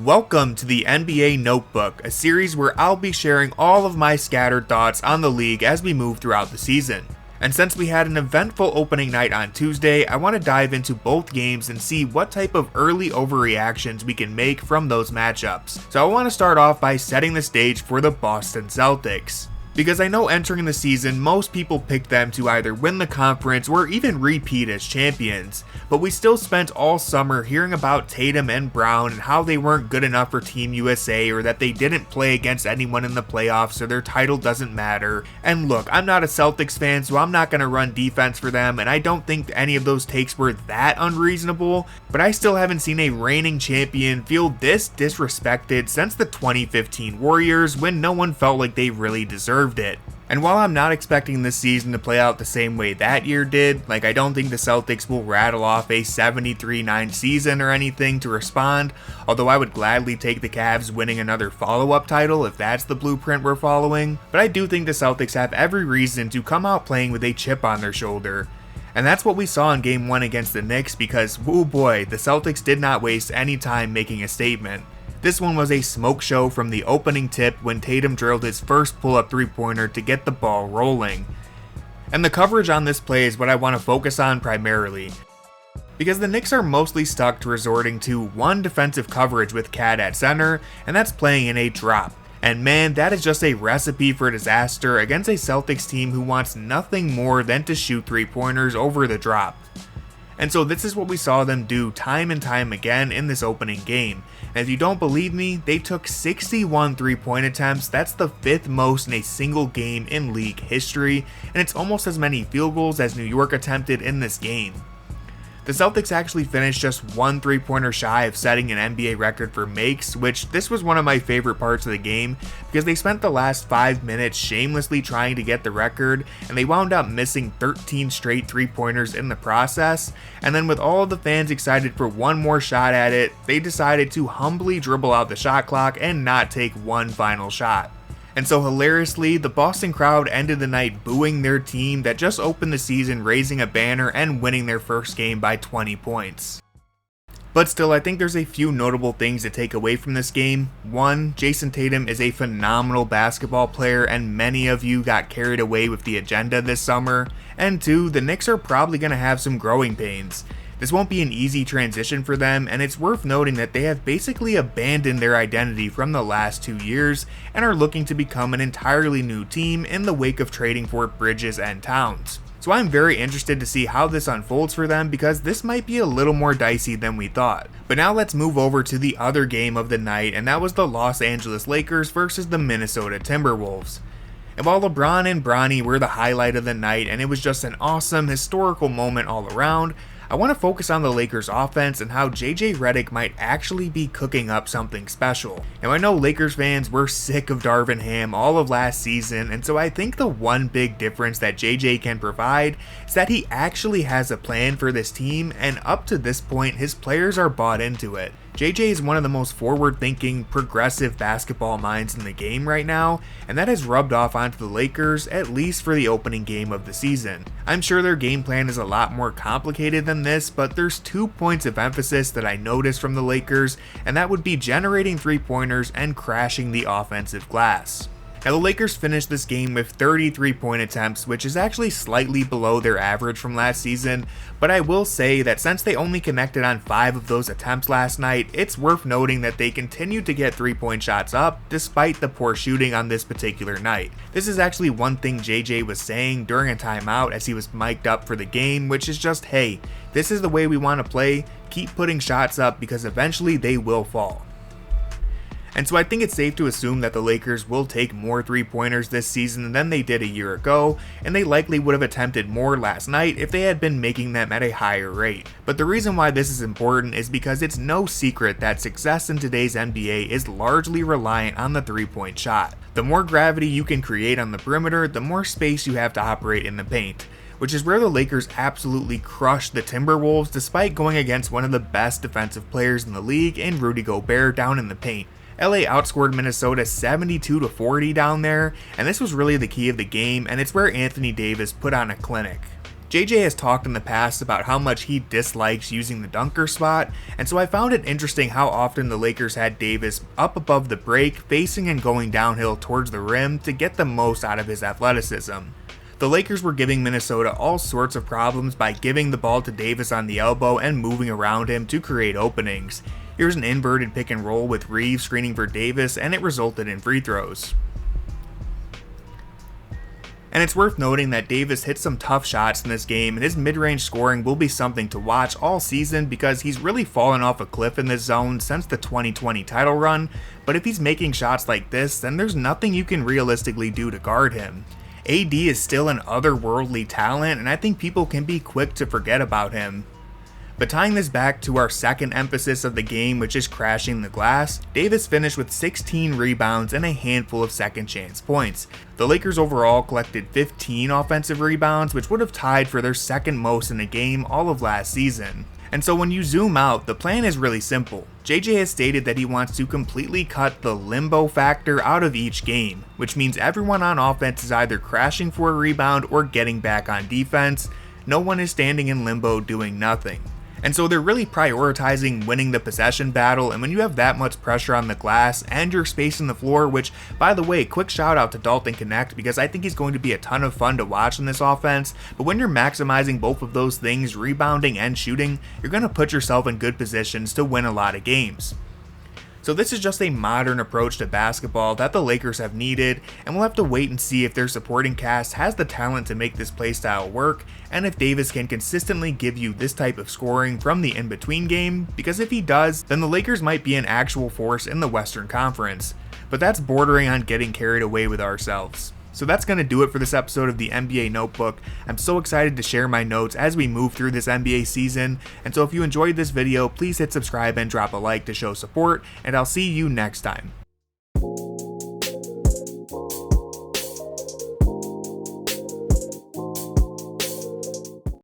Welcome to the NBA Notebook, a series where I'll be sharing all of my scattered thoughts on the league as we move throughout the season. And since we had an eventful opening night on Tuesday, I want to dive into both games and see what type of early overreactions we can make from those matchups. So I want to start off by setting the stage for the Boston Celtics, because I know entering the season most people picked them to either win the conference or even repeat as champions, but we still spent all summer hearing about Tatum and Brown and how they weren't good enough for Team USA or that they didn't play against anyone in the playoffs so their title doesn't matter. And look, I'm not a Celtics fan, so I'm not going to run defense for them, and I don't think any of those takes were that unreasonable, but I still haven't seen a reigning champion feel this disrespected since the 2015 Warriors, when no one felt like they really deserved it. And while I'm not expecting this season to play out the same way that year did, like I don't think the Celtics will rattle off a 73-9 season or anything to respond, although I would gladly take the Cavs winning another follow-up title if that's the blueprint we're following, but I do think the Celtics have every reason to come out playing with a chip on their shoulder. And that's what we saw in Game 1 against the Knicks, because woo boy, the Celtics did not waste any time making a statement. This one was a smoke show from the opening tip when Tatum drilled his first pull-up three-pointer to get the ball rolling. And the coverage on this play is what I want to focus on primarily, because the Knicks are mostly stuck to resorting to one defensive coverage with Cat at center, and that's playing in a drop. And man, that is just a recipe for disaster against a Celtics team who wants nothing more than to shoot three-pointers over the drop. And so this is what we saw them do time and time again in this opening game. And if you don't believe me, they took 61 3-point attempts. That's the 5th most in a single game in league history, and it's almost as many field goals as New York attempted in this game. The Celtics actually finished just one 3-pointer shy of setting an NBA record for makes, which this was one of my favorite parts of the game because they spent the last 5 minutes shamelessly trying to get the record, and they wound up missing 13 straight 3-pointers in the process, and then with all of the fans excited for one more shot at it, they decided to humbly dribble out the shot clock and not take one final shot. And so hilariously, the Boston crowd ended the night booing their team that just opened the season raising a banner and winning their first game by 20 points. But still, I think there's a few notable things to take away from this game. One, Jayson Tatum is a phenomenal basketball player and many of you got carried away with the agenda this summer. And two, the Knicks are probably going to have some growing pains. This won't be an easy transition for them, and it's worth noting that they have basically abandoned their identity from the last 2 years and are looking to become an entirely new team in the wake of trading for Bridges and Towns. So I'm very interested to see how this unfolds for them, because this might be a little more dicey than we thought. But now let's move over to the other game of the night, and that was the Los Angeles Lakers versus the Minnesota Timberwolves. And while LeBron and Bronny were the highlight of the night and it was just an awesome historical moment all around, I want to focus on the Lakers offense and how Redick might actually be cooking up something special. Now I know Lakers fans were sick of Darvin Ham all of last season, and so I think the one big difference that JJ can provide is that he actually has a plan for this team, and up to this point his players are bought into it. JJ is one of the most forward-thinking, progressive basketball minds in the game right now, and that has rubbed off onto the Lakers, at least for the opening game of the season. I'm sure their game plan is a lot more complicated than this, but there's 2 points of emphasis that I noticed from the Lakers, and that would be generating 3-pointers and crashing the offensive glass. Now the Lakers finished this game with 33 point attempts, which is actually slightly below their average from last season, but I will say that since they only connected on 5 of those attempts last night, it's worth noting that they continued to get 3-point shots up despite the poor shooting on this particular night. This is actually one thing JJ was saying during a timeout as he was mic'd up for the game, which is just, hey, this is the way we want to play, keep putting shots up because eventually they will fall. And so I think it's safe to assume that the Lakers will take more 3-pointers this season than they did a year ago, and they likely would have attempted more last night if they had been making them at a higher rate. But the reason why this is important is because it's no secret that success in today's NBA is largely reliant on the 3-point shot. The more gravity you can create on the perimeter, the more space you have to operate in the paint, which is where the Lakers absolutely crushed the Timberwolves despite going against one of the best defensive players in the league in Rudy Gobert down in the paint. LA outscored Minnesota 72-40 down there, and this was really the key of the game, and it's where Anthony Davis put on a clinic. JJ has talked in the past about how much he dislikes using the dunker spot, and so I found it interesting how often the Lakers had Davis up above the break, facing and going downhill towards the rim to get the most out of his athleticism. The Lakers were giving Minnesota all sorts of problems by giving the ball to Davis on the elbow and moving around him to create openings. Here's an inverted pick and roll with Reeves screening for Davis, and it resulted in free throws. And it's worth noting that Davis hit some tough shots in this game, and his mid-range scoring will be something to watch all season because he's really fallen off a cliff in this zone since the 2020 title run, but if he's making shots like this, then there's nothing you can realistically do to guard him. AD is still an otherworldly talent, and I think people can be quick to forget about him. But tying this back to our second emphasis of the game, which is crashing the glass, Davis finished with 16 rebounds and a handful of second chance points. The Lakers overall collected 15 offensive rebounds, which would have tied for their second most in a game all of last season. And so when you zoom out, the plan is really simple. JJ has stated that he wants to completely cut the limbo factor out of each game, which means everyone on offense is either crashing for a rebound or getting back on defense. No one is standing in limbo doing nothing. And so they're really prioritizing winning the possession battle, and when you have that much pressure on the glass and your space in the floor, which, by the way, quick shout out to Dalton Connect because I think he's going to be a ton of fun to watch in this offense, but when you're maximizing both of those things, rebounding and shooting, you're going to put yourself in good positions to win a lot of games. So this is just a modern approach to basketball that the Lakers have needed, and we'll have to wait and see if their supporting cast has the talent to make this playstyle work, and if Davis can consistently give you this type of scoring from the in-between game, because if he does, then the Lakers might be an actual force in the Western Conference. But that's bordering on getting carried away with ourselves. So that's going to do it for this episode of the NBA Notebook. I'm so excited to share my notes as we move through this NBA season, and so if you enjoyed this video, please hit subscribe and drop a like to show support, and I'll see you next time.